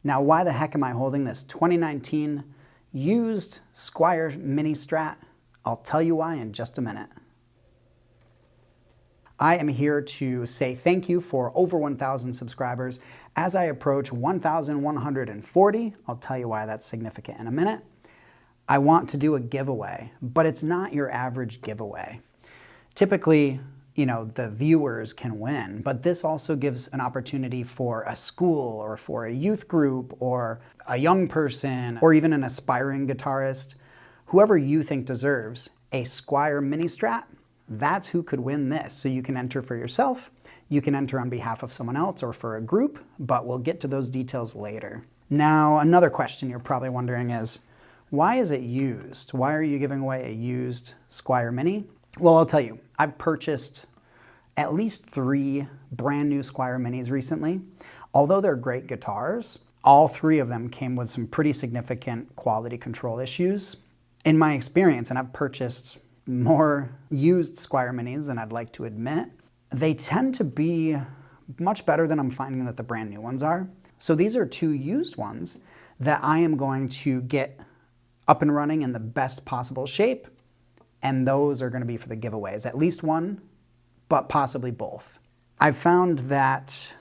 Now, why the heck am I holding this 2019 used Squier Mini Strat? I'll tell you why in just a minute. I am here to say thank you for over 1,000 subscribers. As I approach 1,140, I'll tell you why that's significant in a minute. I want to do a giveaway, but it's not your average giveaway. Typically, the viewers can win, but this also gives an opportunity for a school or for a youth group or a young person or even an aspiring guitarist, whoever you think deserves a Squier Mini Strat. That's who could win this. So you can enter for yourself, you can enter on behalf of someone else or for a group, but we'll get to those details later. Now, another question you're probably wondering is, why is it used? Why are you giving away a used Squier Mini? Well, I'll tell you, I've purchased at least 3 brand new Squier Minis recently. Although they're great guitars, all 3 of them came with some pretty significant quality control issues. In my experience, and I've purchased more used Squier Minis than I'd like to admit, they tend to be much better than I'm finding that the brand new ones are. So these are 2 used ones that I am going to get up and running in the best possible shape, and those are going to be for the giveaways. At least one, but possibly both. I've found that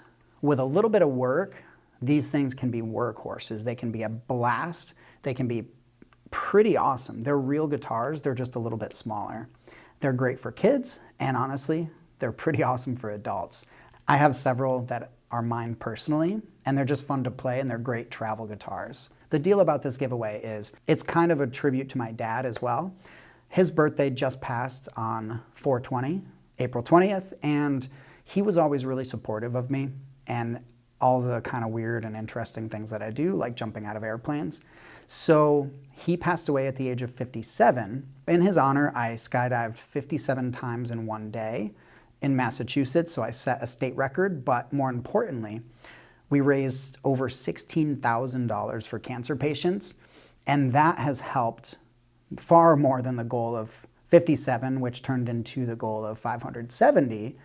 with a little bit of work, these things can be workhorses. They can be a blast. They can be pretty awesome. They're real guitars, they're just a little bit smaller. They're great for kids, and honestly, they're pretty awesome for adults. I have several that are mine personally, and they're just fun to play, and they're great travel guitars. The deal about this giveaway is it's kind of a tribute to my dad as well. His birthday just passed on 4/20, April 20th, and he was always really supportive of me and all the kind of weird and interesting things that I do, like jumping out of airplanes. So he passed away at the age of 57. In his honor, I skydived 57 times in one day in Massachusetts, so I set a state record, but more importantly, we raised over $16,000 for cancer patients, and that has helped far more than the goal of 57, which turned into the goal of 570.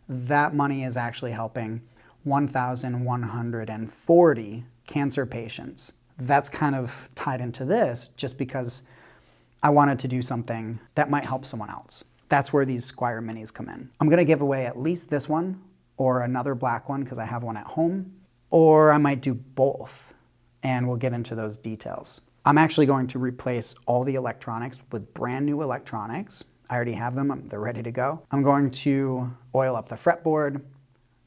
That money is actually helping 1,140 cancer patients. That's kind of tied into this just because I wanted to do something that might help someone else. That's where these Squier Minis come in. I'm gonna give away at least this one or another black one because I have one at home, or I might do both, and we'll get into those details. I'm actually going to replace all the electronics with brand new electronics. I already have them, they're ready to go. I'm going to oil up the fretboard,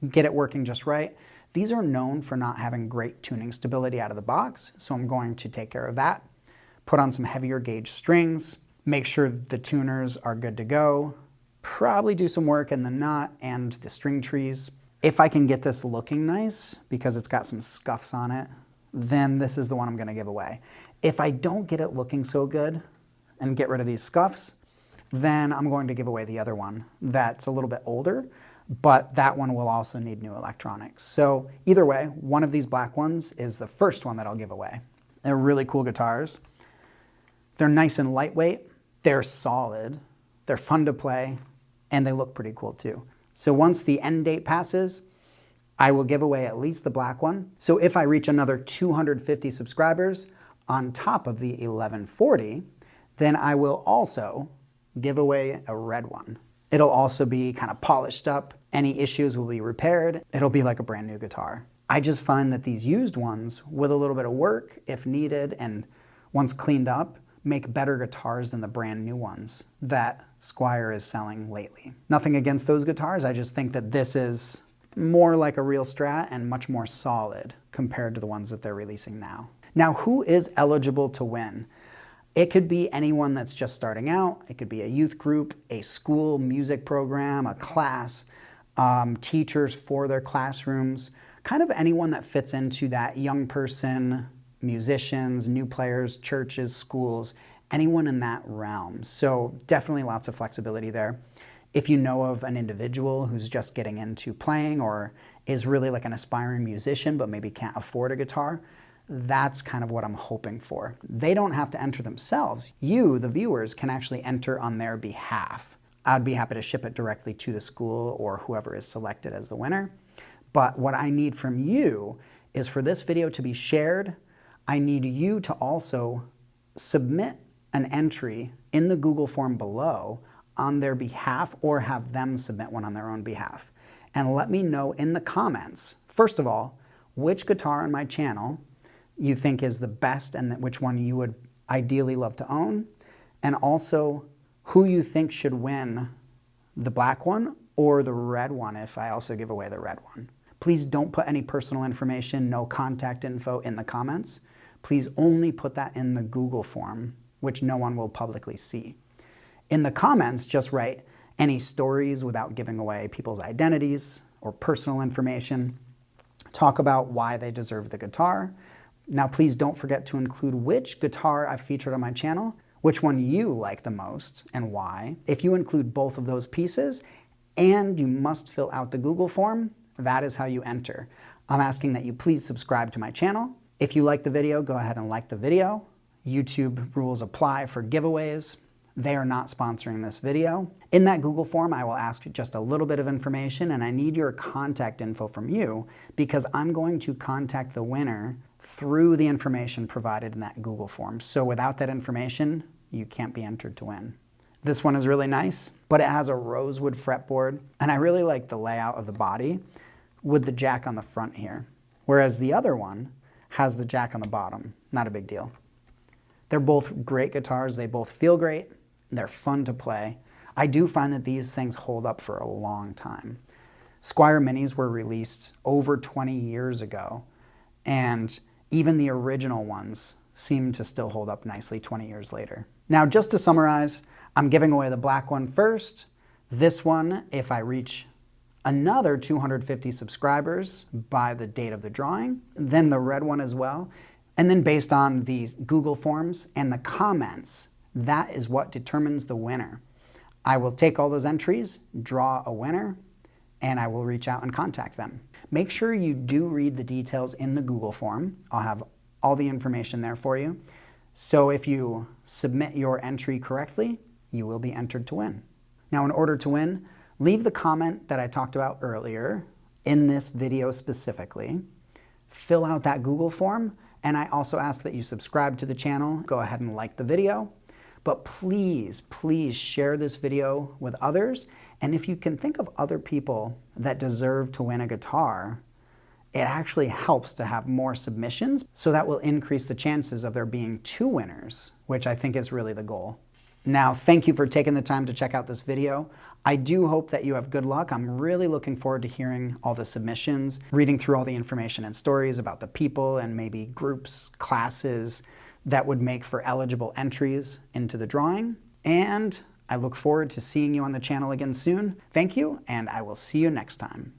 get it working just right. These are known for not having great tuning stability out of the box, so I'm going to take care of that. Put on some heavier gauge strings, make sure the tuners are good to go, probably do some work in the nut and the string trees. If I can get this looking nice, because it's got some scuffs on it, then this is the one I'm gonna give away. If I don't get it looking so good and get rid of these scuffs, then I'm going to give away the other one that's a little bit older, but that one will also need new electronics. So either way, one of these black ones is the first one that I'll give away. They're really cool guitars. They're nice and lightweight, they're solid, they're fun to play, and they look pretty cool too. So once the end date passes, I will give away at least the black one. So if I reach another 250 subscribers on top of the 1140, then I will also give away a red one. It'll also be kind of polished up. Any issues will be repaired. It'll be like a brand new guitar. I just find that these used ones, with a little bit of work, if needed, and once cleaned up, make better guitars than the brand new ones that Squier is selling lately. Nothing against those guitars, I just think that this is more like a real Strat and much more solid compared to the ones that they're releasing now. Now, who is eligible to win? It could be anyone that's just starting out. It could be a youth group, a school music program, a class, teachers for their classrooms, kind of anyone that fits into that young person, musicians, new players, churches, schools, anyone in that realm. So definitely lots of flexibility there. If you know of an individual who's just getting into playing or is really like an aspiring musician but maybe can't afford a guitar, that's kind of what I'm hoping for. They don't have to enter themselves. You, the viewers, can actually enter on their behalf. I'd be happy to ship it directly to the school or whoever is selected as the winner. But what I need from you is for this video to be shared, I need you to also submit an entry in the Google form below on their behalf, or have them submit one on their own behalf. And let me know in the comments, first of all, which guitar on my channel you think is the best and which one you would ideally love to own, and also who you think should win the black one or the red one if I also give away the red one. Please don't put any personal information, no contact info in the comments. Please only put that in the Google form, which no one will publicly see. In the comments, just write any stories without giving away people's identities or personal information. Talk about why they deserve the guitar. Now, please don't forget to include which guitar I've featured on my channel, which one you like the most and why. If you include both of those pieces, and you must fill out the Google form, that is how you enter. I'm asking that you please subscribe to my channel. If you like the video, go ahead and like the video. YouTube rules apply for giveaways. They are not sponsoring this video. In that Google form, I will ask just a little bit of information, and I need your contact info from you because I'm going to contact the winner through the information provided in that Google form. So without that information, you can't be entered to win. This one is really nice, but it has a rosewood fretboard, and I really like the layout of the body with the jack on the front here, whereas the other one has the jack on the bottom. Not a big deal. They're both great guitars. They both feel great. They're fun to play. I do find that these things hold up for a long time. Squier Minis were released over 20 years ago, and even the original ones seem to still hold up nicely 20 years later. Now, just to summarize, I'm giving away the black one first. This one, if I reach another 250 subscribers by the date of the drawing, then the red one as well. And then based on these Google forms and the comments, that is what determines the winner. I will take all those entries, draw a winner, and I will reach out and contact them. Make sure you do read the details in the Google form. I'll have all the information there for you. So if you submit your entry correctly, you will be entered to win. Now, in order to win, leave the comment that I talked about earlier in this video specifically. Fill out that Google form, and I also ask that you subscribe to the channel. Go ahead and like the video. But please, please share this video with others. And if you can think of other people that deserve to win a guitar, it actually helps to have more submissions, so that will increase the chances of there being 2 winners, which I think is really the goal. Now, thank you for taking the time to check out this video. I do hope that you have good luck. I'm really looking forward to hearing all the submissions, reading through all the information and stories about the people and maybe groups, classes that would make for eligible entries into the drawing. And I look forward to seeing you on the channel again soon. Thank you, and I will see you next time.